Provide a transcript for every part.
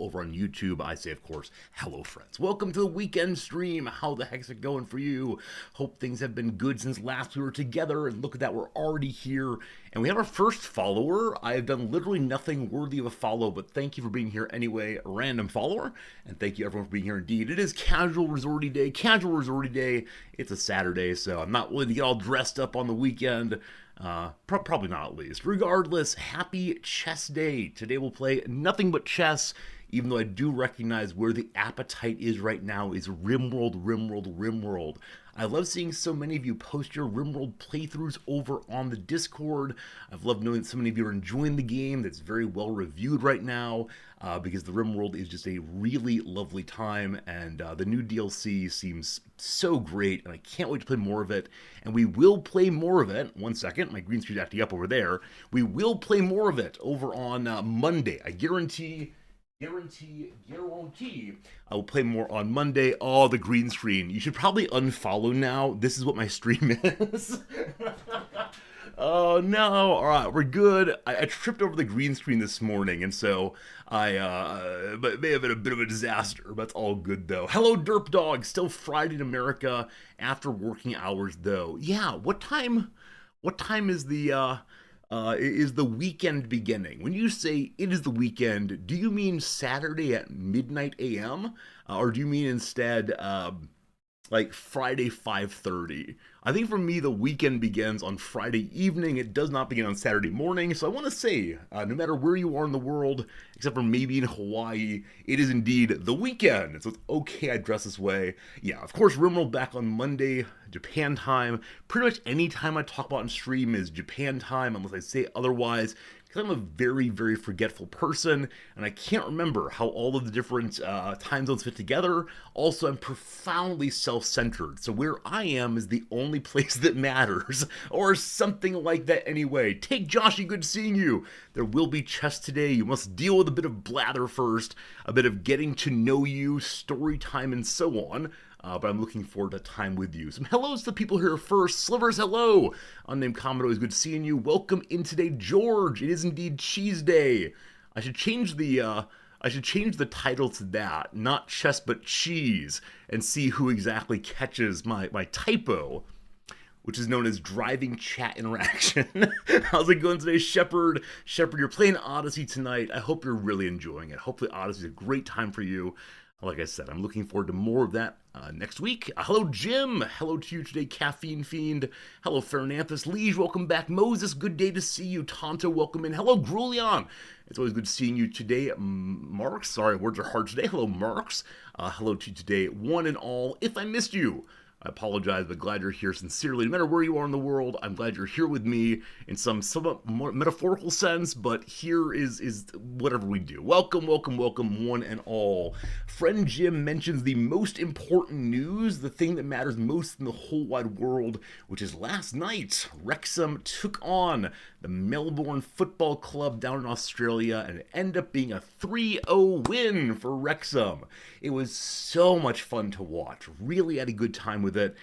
over on YouTube, I say, of course, hello, friends. Welcome to the weekend stream. How the heck's it going for you? Hope things have been good since last we were together, and look at that, we're already here. And we have our first follower. I have done literally nothing worthy of a follow, but thank you for being here anyway, a random follower. And thank you everyone for being here indeed. It is Casual Resorty Day. Casual Resorty Day. It's a Saturday, so I'm not willing to get all dressed up on the weekend. Probably not, at least. Regardless, happy chess day. Today we'll play nothing but chess, even though I do recognize where the appetite is right now is Rimworld, Rimworld, Rimworld. I love seeing so many of you post your Rimworld playthroughs over on the Discord. I've loved knowing that so many of you are enjoying the game. That's very well reviewed right now, because the Rimworld is just a really lovely time, and the new DLC seems so great, and I can't wait to play more of it. And we will play more of it. One second, my green screen's acting up over there. We will play more of it over on Monday. I guarantee I will play more on Monday. Oh, the green screen. You should probably unfollow now. This is what my stream is. Oh, no. All right, we're good. I tripped over the green screen this morning, and so but it may have been a bit of a disaster, but it's all good, though. Hello, Derp Dog. Still Friday in America after working hours, though. Yeah, what time is the weekend beginning? When you say it is the weekend, do you mean Saturday at midnight a.m.? Or do you mean instead like Friday 5:30? I think for me the weekend begins on Friday evening. It does not begin on Saturday morning. So I want to say, no matter where you are in the world, except for maybe in Hawaii, it is indeed the weekend. So it's okay I dress this way. Yeah, of course, Rimworld back on Monday, Japan time. Pretty much any time I talk about on stream is Japan time, unless I say otherwise. I'm a very, very forgetful person, and I can't remember how all of the different time zones fit together. Also, I'm profoundly self-centered, so where I am is the only place that matters, or something like that anyway. Take Joshy, good seeing you. There will be chess today. You must deal with a bit of blather first, a bit of getting to know you, story time, and so on. But I'm looking forward to time with you. Some hellos to people here first. Slivers, hello. Unnamed comment, always good seeing you. Welcome in today, George. It is indeed Cheese Day. I should change the title to that, not chess but cheese, and see who exactly catches my typo, which is known as driving chat interaction. How's it going today, Shepard? Shepard, you're playing Odyssey tonight. I hope you're really enjoying it. Hopefully Odyssey's a great time for you. Like I said, I'm looking forward to more of that next week. Hello, Jim. Hello to you today, Caffeine Fiend. Hello, Fernanthus. Liege, welcome back. Moses, good day to see you. Tonto, welcome in. Hello, Grulion. It's always good seeing you today. Marks, sorry, words are hard today. Hello, Marks. Hello to you today, one and all. If I missed you, I apologize, but glad you're here sincerely. No matter where you are in the world, I'm glad you're here with me in some somewhat more metaphorical sense, but here is whatever we do. Welcome, welcome, welcome, one and all. Friend Jim mentions the most important news, the thing that matters most in the whole wide world, which is last night, Wrexham took on the Melbourne Football Club down in Australia, and it ended up being a 3-0 win for Wrexham. It was so much fun to watch. Really had a good time with it.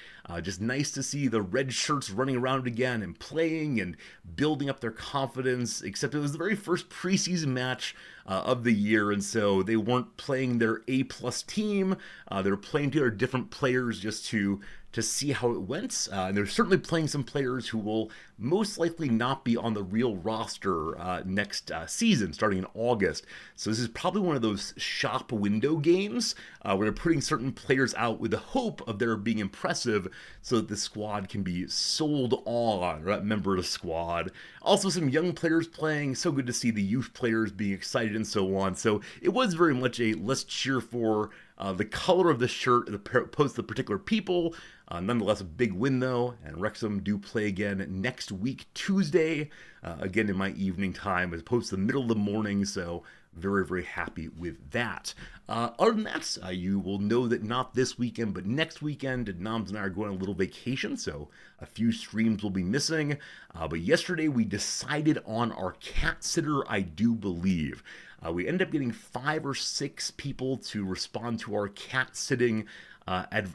Just nice to see the red shirts running around again and playing and building up their confidence, except it was the very first preseason match of the year, and so they weren't playing their A-plus team. They were playing together different players just to see how it went. And they're certainly playing some players who will most likely not be on the real roster next season, starting in August. So this is probably one of those shop window games where they're putting certain players out with the hope of their being impressive so that the squad can be sold on, or that member of the squad. Also some young players playing. So good to see the youth players being excited and so on. So it was very much a let's cheer for the color of the shirt as opposed to the particular people. Nonetheless, a big win, though, and Wrexham do play again next week, Tuesday, again in my evening time, as opposed to the middle of the morning, so very, very happy with that. Other than that, you will know that not this weekend, but next weekend, Noms and I are going on a little vacation, so a few streams will be missing. But yesterday, we decided on our cat sitter, I do believe. We ended up getting 5 or 6 people to respond to our cat sitting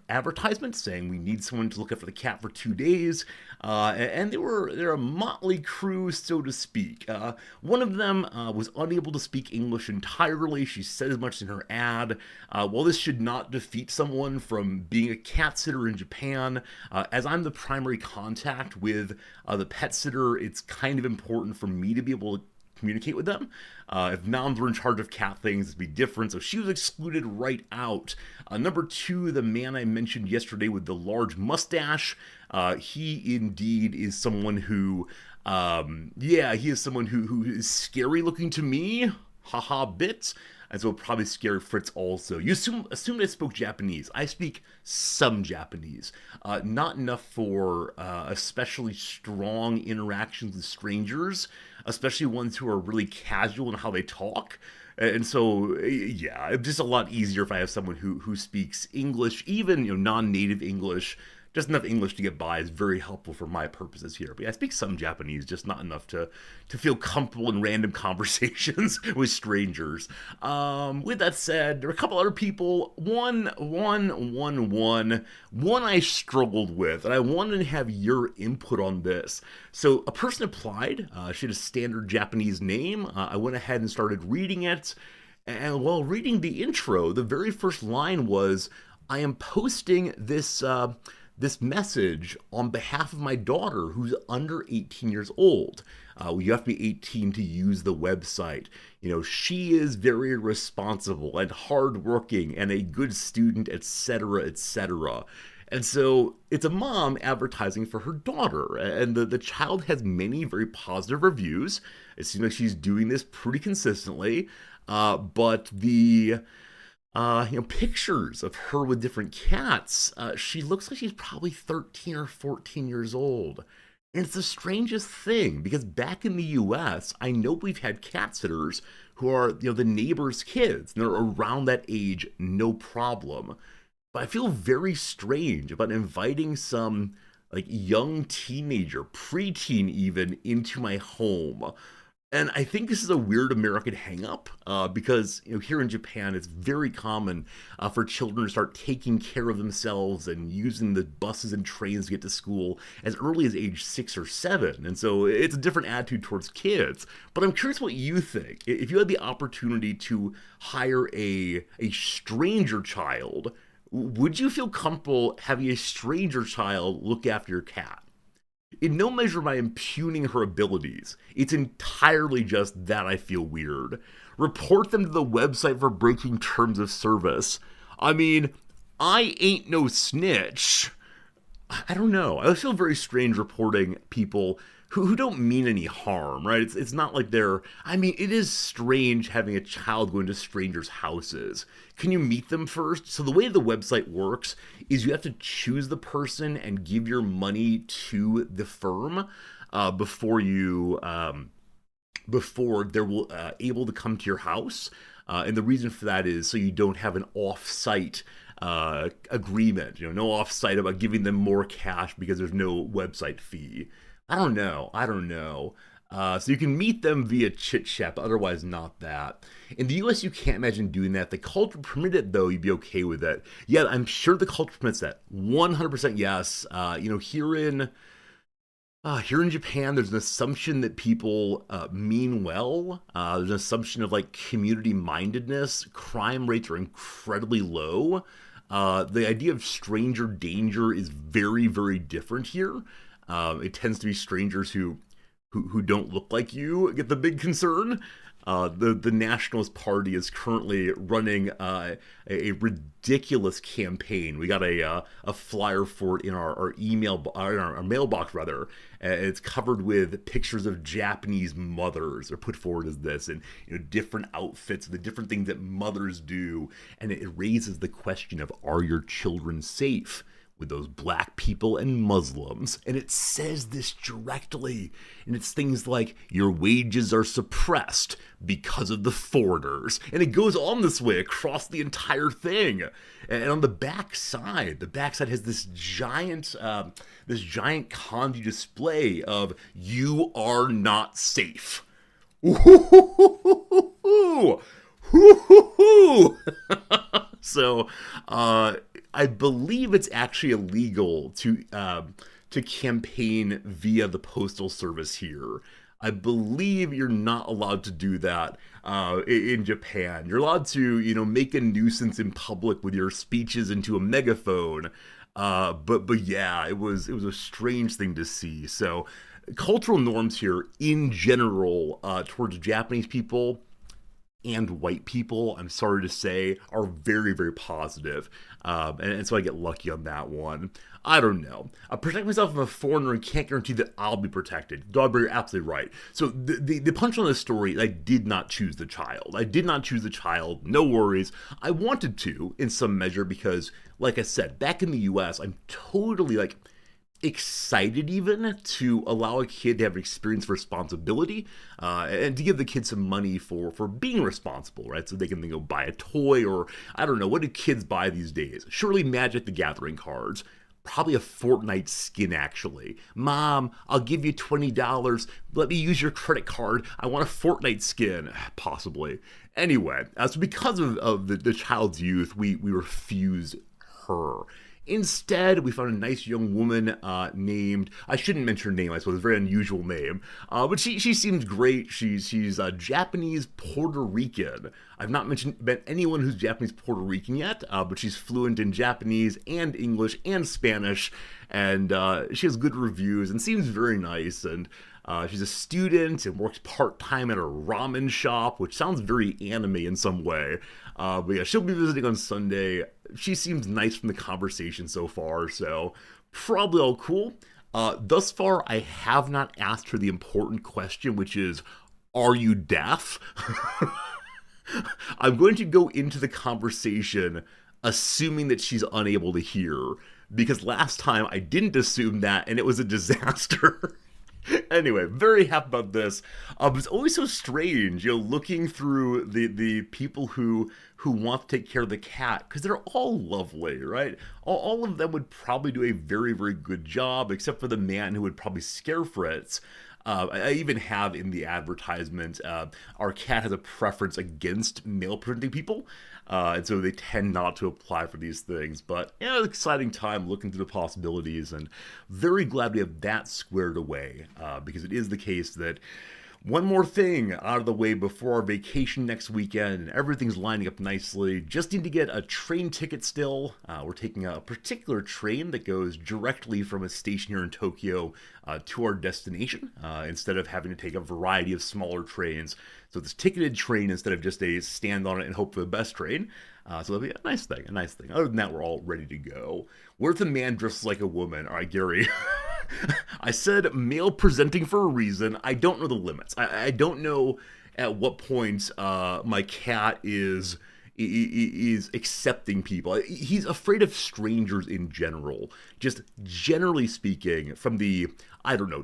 advertisement saying we need someone to look after the cat for 2 days. And they're a motley crew, so to speak. One of them was unable to speak English entirely. She said as much in her ad. While this should not defeat someone from being a cat sitter in Japan, as I'm the primary contact with the pet sitter, it's kind of important for me to be able to communicate with them. If moms were in charge of cat things, it'd be different. So she was excluded right out. Number two, the man I mentioned yesterday with the large mustache. He indeed is someone who, he is someone who is scary looking to me. Haha, bit. And so probably scare Fritz also. You assume I spoke Japanese. I speak some Japanese. Not enough for especially strong interactions with strangers, especially ones who are really casual in how they talk. And so, yeah, it's just a lot easier if I have someone who speaks English, even non-native English. Just enough English to get by is very helpful for my purposes here. But yeah, I speak some Japanese, just not enough to feel comfortable in random conversations with strangers. With that said, there are a couple other people. One I struggled with, and I wanted to have your input on this. So a person applied. She had a standard Japanese name. I went ahead and started reading it. And while reading the intro, the very first line was, I am posting this message on behalf of my daughter who's under 18 years old. You have to be 18 to use the website. She is very responsible and hardworking and a good student, etc., etc. And so it's a mom advertising for her daughter, and the child has many very positive reviews. It seems like she's doing this pretty consistently, but the pictures of her with different cats, she looks like she's probably 13 or 14 years old. And it's the strangest thing, because back in the US, I know we've had cat sitters who are, the neighbors' kids, and they're around that age, no problem. But I feel very strange about inviting some, young teenager, preteen even, into my home. And I think this is a weird American hang-up, because here in Japan, it's very common for children to start taking care of themselves and using the buses and trains to get to school as early as age 6 or 7. And so it's a different attitude towards kids. But I'm curious what you think. If you had the opportunity to hire a stranger child, would you feel comfortable having a stranger child look after your cat? In no measure am I impugning her abilities. It's entirely just that I feel weird. Report them to the website for breaking terms of service. I mean, I ain't no snitch. I don't know. I feel very strange reporting people who don't mean any harm, right? It's not like they're... I mean, it is strange having a child go into strangers' houses. Can you meet them first? So the way the website works is you have to choose the person and give your money to the firm before they're able to come to your house. And the reason for that is so you don't have an off-site agreement. No off-site about giving them more cash because there's no website fee. I don't know. So you can meet them via chit chat, but otherwise not that. In the US, you can't imagine doing that. The culture permit it, though. You'd be okay with it. Yeah, I'm sure the culture permits that. 100% yes. Here in Japan, there's an assumption that people mean well. There's an assumption of community mindedness. Crime rates are incredibly low. The idea of stranger danger is very, very different here. It tends to be strangers who don't look like you get the big concern. The Nationalist Party is currently running a ridiculous campaign. We got a flyer for it in our our mailbox rather. It's covered with pictures of Japanese mothers are put forward as this, and different outfits, the different things that mothers do, and it raises the question of, are your children safe with those black people and Muslims? And it says this directly. And it's things like, your wages are suppressed because of the foreigners. And it goes on this way across the entire thing. And on the back side has this giant kanji display of, you are not safe. Ooh. So, I believe it's actually illegal to campaign via the postal service here. I believe you're not allowed to do that in Japan. You're allowed to, make a nuisance in public with your speeches into a megaphone. But yeah, it was a strange thing to see. So, cultural norms here in general towards Japanese people and white people, I'm sorry to say, are very, very positive. And so I get lucky on that one. I don't know. I protect myself from a foreigner and can't guarantee that I'll be protected. Dogberry, you're absolutely right. So the punch on this story, I did not choose the child. I did not choose the child. No worries. I wanted to, in some measure, because, like I said, back in the US, I'm totally, excited even to allow a kid to have experience of responsibility and to give the kid some money for being responsible, right? So they can then go buy a toy, or I don't know, what do kids buy these days? Surely Magic the Gathering cards. Probably a Fortnite skin, actually. Mom, I'll give you $20. Let me use your credit card. I want a Fortnite skin. Possibly. Anyway, so because of the child's youth, we refused her. Instead, we found a nice young woman named, I shouldn't mention her name, I suppose, a very unusual name, but she seems great. She's Japanese Puerto Rican. I've not met anyone who's Japanese Puerto Rican yet, but she's fluent in Japanese and English and Spanish, and she has good reviews and seems very nice, and she's a student and works part-time at a ramen shop, which sounds very anime in some way. But yeah, she'll be visiting on Sunday. She seems nice from the conversation so far, so probably all cool. Thus far, I have not asked her the important question, which is, are you deaf? I'm going to go into the conversation assuming that she's unable to hear, because last time I didn't assume that, and it was a disaster. Anyway, very happy about this. It's always so strange, looking through the people who want to take care of the cat, because they're all lovely, right? All of them would probably do a very, very good job, except for the man who would probably scare Fritz. I even have in the advertisement, our cat has a preference against male-presenting people, and so they tend not to apply for these things. But it's an exciting time looking through the possibilities, and very glad we have that squared away, because it is the case that one more thing out of the way before our vacation next weekend, and everything's lining up nicely. Just need to get a train ticket still. We're taking a particular train that goes directly from a station here in Tokyo to our destination, instead of having to take a variety of smaller trains. So this ticketed train instead of just a stand on it and hope for the best train. So that'll be a nice thing. Other than that, we're all ready to go. What if the man dresses like a woman? All right, Gary. I said male presenting for a reason. I don't know the limits. I don't know at what point my cat is accepting people. He's afraid of strangers in general. Just generally speaking, from the,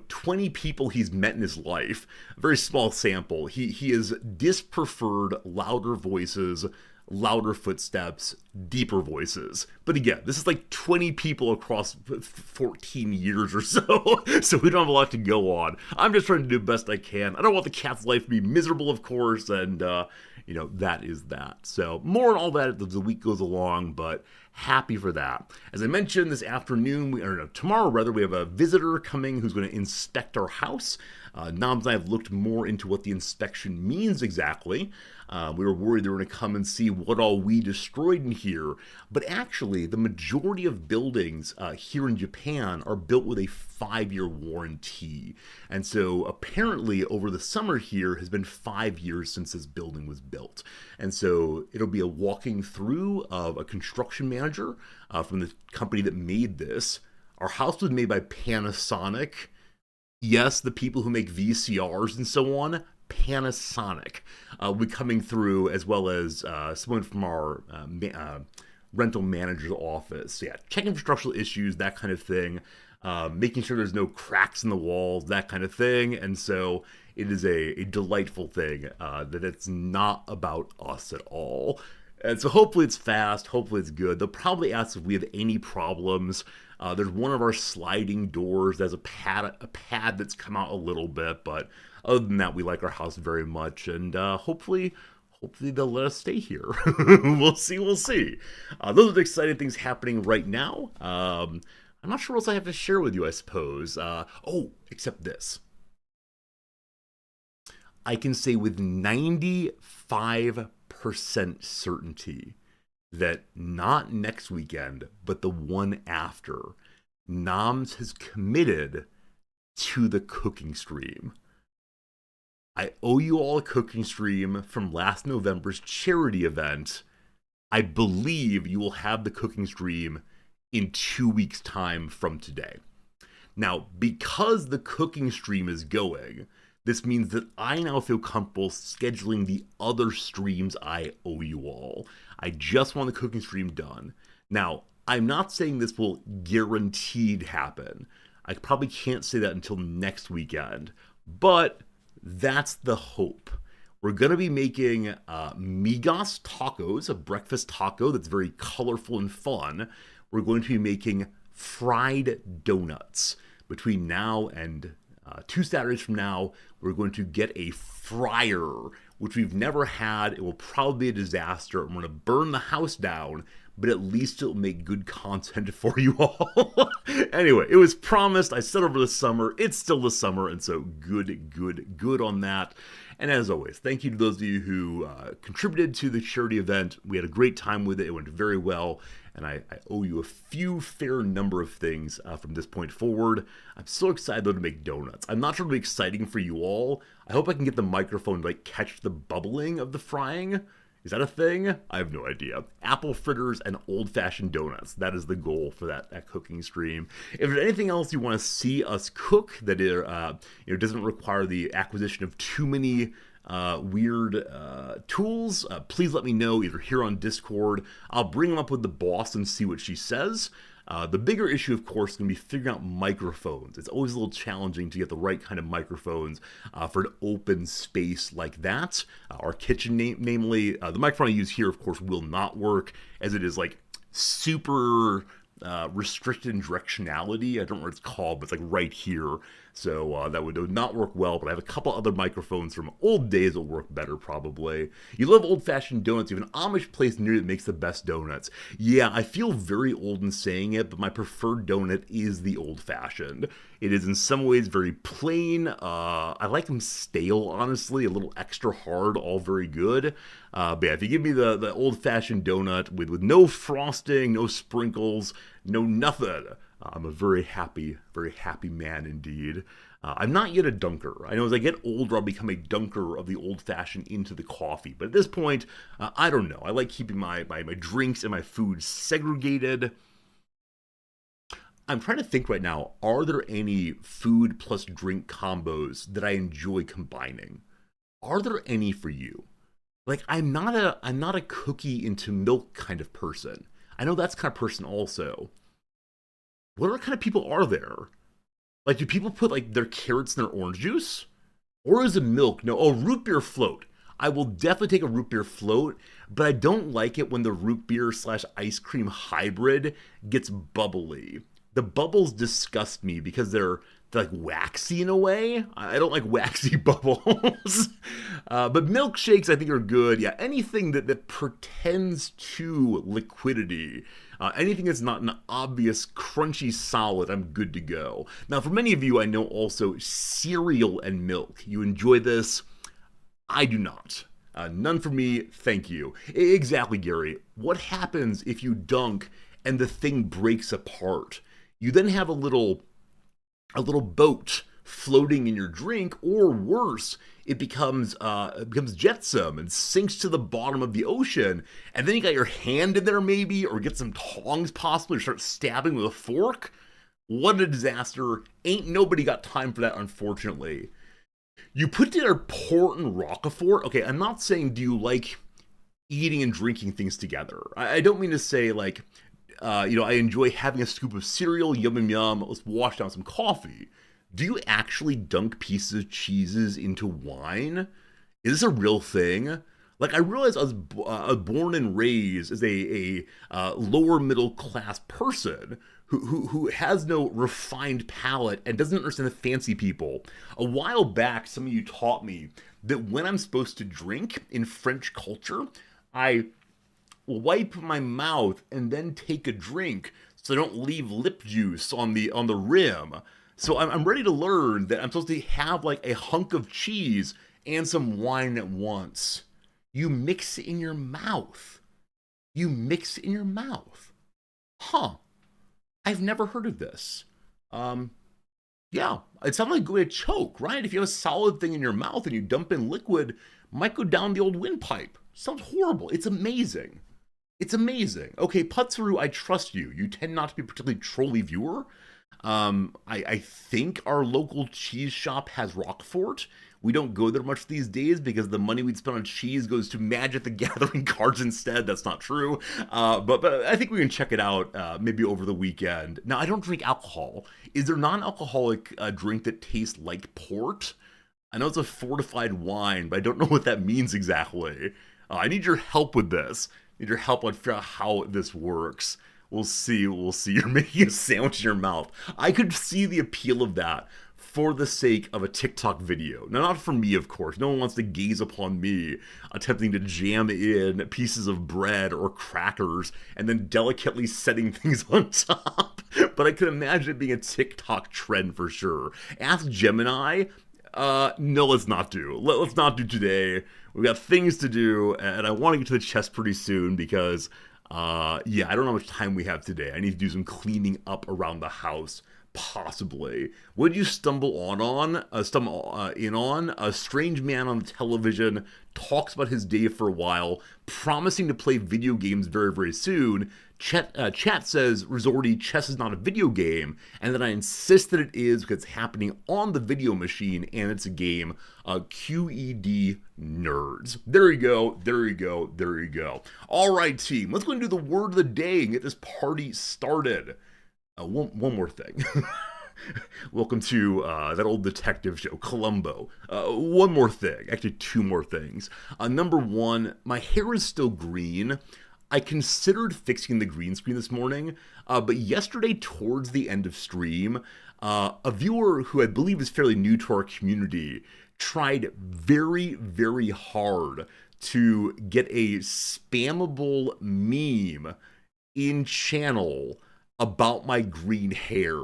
20 people he's met in his life, a very small sample, he is dispreferred louder voices, louder footsteps, deeper voices. But again, this is like 20 people across 14 years or so, so we don't have a lot to go on. I'm just trying to do the best I can. I don't want the cat's life to be miserable, of course, and, that is that. So more on all that as the week goes along, but happy for that. As I mentioned, this afternoon, tomorrow rather, we have a visitor coming who's going to inspect our house. Noms and I have looked more into what the inspection means exactly. We were worried they were going to come and see what all we destroyed in here. But actually, the majority of buildings here in Japan are built with a 5-year warranty. And so apparently over the summer here has been 5 years since this building was built. And so it'll be a walking through of a construction manager from the company that made this. Our house was made by Panasonic. Yes, the people who make VCRs and so on, Panasonic, will be coming through, as well as someone from our rental manager's office. So yeah, checking for structural issues, that kind of thing, making sure there's no cracks in the walls, that kind of thing. And so it is a delightful thing that it's not about us at all. And so hopefully it's fast, hopefully it's good. They'll probably ask if we have any problems. There's one of our sliding doors that has a pad that's come out a little bit, but other than that, we like our house very much, and hopefully hopefully they'll let us stay here. We'll see, we'll see. Those are the exciting things happening right now. I'm not sure what else I have to share with you, I suppose. Except this. I can say with 95% certainty that not next weekend, but the one after, Noms has committed to the cooking stream. I owe you all a cooking stream from last November's charity event. I believe you will have the cooking stream in 2 weeks' time from today. Now, because the cooking stream is going, this means that I now feel comfortable scheduling the other streams I owe you all. I just want the cooking stream done. Now, I'm not saying this will guaranteed happen. I probably can't say that until next weekend, but that's the hope. We're going to be making migas tacos, a breakfast taco that's very colorful and fun. We're going to be making fried donuts. Between now and 2 Saturdays from now, we're going to get a fryer, which we've never had. It will probably be a disaster. I'm going to burn the house down, but at least it'll make good content for you all. Anyway, it was promised. I said over the summer. It's still the summer, and so good on that. And as always, thank you to those of you who contributed to the charity event. We had a great time with it. It went very well. And I owe you a fair number of things from this point forward. I'm so excited, though, to make donuts. I'm not sure it'll be exciting for you all. I hope I can get the microphone to, catch the bubbling of the frying. Is that a thing? I have no idea. Apple fritters and old-fashioned donuts. That is the goal for that cooking stream. If there's anything else you want to see us cook that doesn't require the acquisition of too many weird tools, please let me know either here on Discord. I'll bring them up with the boss and see what she says. The bigger issue, of course, is going to be figuring out microphones. It's always a little challenging to get the right kind of microphones for an open space like that. Our kitchen, namely, the microphone I use here, of course, will not work, as it is super restricted in directionality. I don't know what it's called, but it's right here. So that would not work well, but I have a couple other microphones from old days that will work better probably. You love old-fashioned donuts. You have an Amish place near you that makes the best donuts. Yeah, I feel very old in saying it, but my preferred donut is the old-fashioned. It is in some ways very plain. I like them stale, honestly, a little extra hard, all very good. But yeah, if you give me the old-fashioned donut with no frosting, no sprinkles, no nothing, I'm a very happy man indeed. I'm not yet a dunker. I know as I get older, I'll become a dunker of the old-fashioned into the coffee. But at this point, I don't know. I like keeping my drinks and my food segregated. I'm trying to think right now, are there any food plus drink combos that I enjoy combining? Are there any for you? I'm not a cookie into milk kind of person. I know that's kind of person also. What other kind of people are there? Do people put their carrots in their orange juice? Or is it milk? No, root beer float. I will definitely take a root beer float, but I don't like it when the root beer / ice cream hybrid gets bubbly. The bubbles disgust me because they're waxy in a way. I don't like waxy bubbles. But milkshakes I think are good. Yeah, anything that pretends to liquidity. Anything that's not an obvious crunchy solid, I'm good to go. Now, for many of you, I know also cereal and milk. You enjoy this? I do not. None for me, thank you. Exactly, Gary. What happens if you dunk and the thing breaks apart? You then have a little boat floating in your drink, or worse, it becomes jetsam and sinks to the bottom of the ocean, and then you got your hand in there maybe, or get some tongs possibly, or start stabbing with a fork. What a disaster. Ain't nobody got time for that, unfortunately. You put together port and roquefort. Okay, I'm not saying do you like eating and drinking things together. I don't mean to say I enjoy having a scoop of cereal, yum, yum, let's wash down some coffee. Do you actually dunk pieces of cheeses into wine? Is this a real thing? I realize I was born and raised as a lower middle class person who has no refined palate and doesn't understand the fancy people. A while back, some of you taught me that when I'm supposed to drink in French culture, I wipe my mouth and then take a drink so I don't leave lip juice on the rim. So I'm ready to learn that I'm supposed to have like a hunk of cheese and some wine at once. You mix it in your mouth. You mix it in your mouth. Huh. I've never heard of this. Yeah, it sounds like going to choke, right? If you have a solid thing in your mouth and you dump in liquid, it might go down the old windpipe. Sounds horrible. It's amazing. It's amazing. Okay, Putzuru, I trust you. You tend not to be a particularly trolly viewer. I think our local cheese shop has Roquefort. We don't go there much these days because the money we'd spend on cheese goes to Magic the Gathering cards instead. That's not true. But I think we can check it out maybe over the weekend. Now, I don't drink alcohol. Is there non-alcoholic drink that tastes like port? I know it's a fortified wine, but I don't know what that means exactly. I need your help with this. I need your help on figuring out how this works. We'll see. We'll see. You're making a sandwich in your mouth. I could see the appeal of that for the sake of a TikTok video. Now, not for me, of course. No one wants to gaze upon me attempting to jam in pieces of bread or crackers and then delicately setting things on top. But I could imagine it being a TikTok trend for sure. Ask Gemini. No, let's not do. Let's not do today. We've got things to do, and I want to get to the chest pretty soon because, yeah, I don't know how much time we have today. I need to do some cleaning up around the house, possibly. What did you stumble on? A strange man on the television talks about his day for a while, promising to play video games very, very soon. Chat says, Resorty, chess is not a video game, and then I insist that it is because it's happening on the video machine, and it's a game. QED nerds. There you go, there you go, there you go. All right, team, let's go and do the word of the day and get this party started. One more thing. Welcome to that old detective show, Columbo. One more thing, actually two more things. Number one, my hair is still green. I considered fixing the green screen this morning, but yesterday towards the end of stream, a viewer who I believe is fairly new to our community tried very, very hard to get a spammable meme in channel about my green hair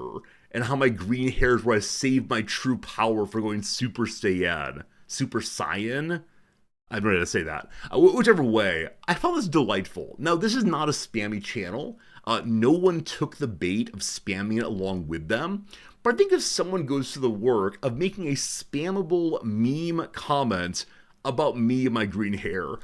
and how my green hair is where I saved my true power for going Super Saiyan. Super Saiyan? I don't know how to say that. Whichever way, I found this delightful. Now, this is not a spammy channel. No one took the bait of spamming it along with them. But I think if someone goes to the work of making a spammable meme comment about me and my green hair,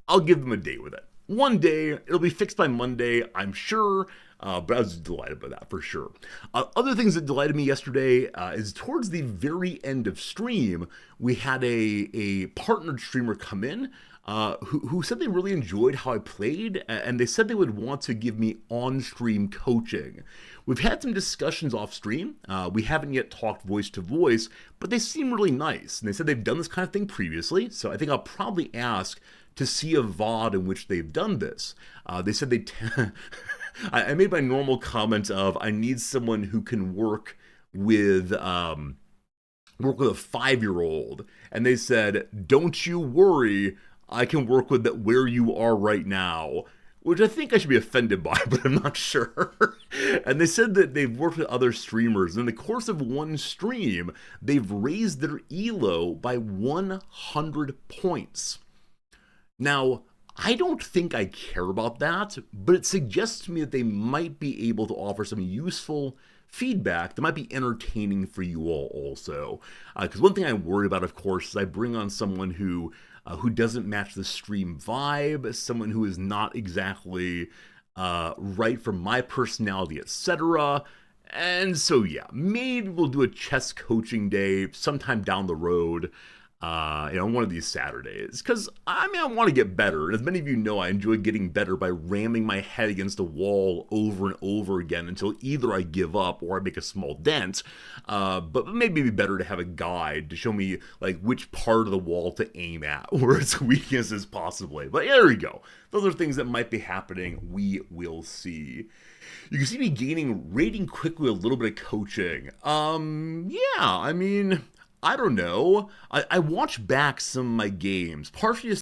I'll give them a day with it. One day, it'll be fixed by Monday, I'm sure. But I was delighted by that for sure. Other things that delighted me yesterday is towards the very end of stream, we had a partnered streamer come in who said they really enjoyed how I played, and they said they would want to give me on-stream coaching. We've had some discussions off-stream. We haven't yet talked voice to voice, but they seem really nice. And they said they've done this kind of thing previously, so I think I'll probably ask to see a VOD in which they've done this. They said they... I made my normal comment of I need someone who can work with a 5-year-old, and they said, "Don't you worry, I can work with that where you are right now," which I think I should be offended by, but I'm not sure. And they said that they've worked with other streamers. In the course of one stream, they've raised their ELO by 100 points. Now, I don't think I care about that, but it suggests to me that they might be able to offer some useful feedback that might be entertaining for you all also. Because one thing I worry about, of course, is I bring on someone who doesn't match the stream vibe, someone who is not exactly right for my personality, etc. And so, yeah, maybe we'll do a chess coaching day sometime down the road. One of these Saturdays, because I want to get better, and as many of you know, I enjoy getting better by ramming my head against a wall over and over again until either I give up or I make a small dent. But maybe it'd be better to have a guide to show me like which part of the wall to aim at, where its weakness is possibly. But yeah, there you go. Those are things that might be happening. We will see. You can see me rating quickly a little bit of coaching. I don't know. I watch back some of my games, partially just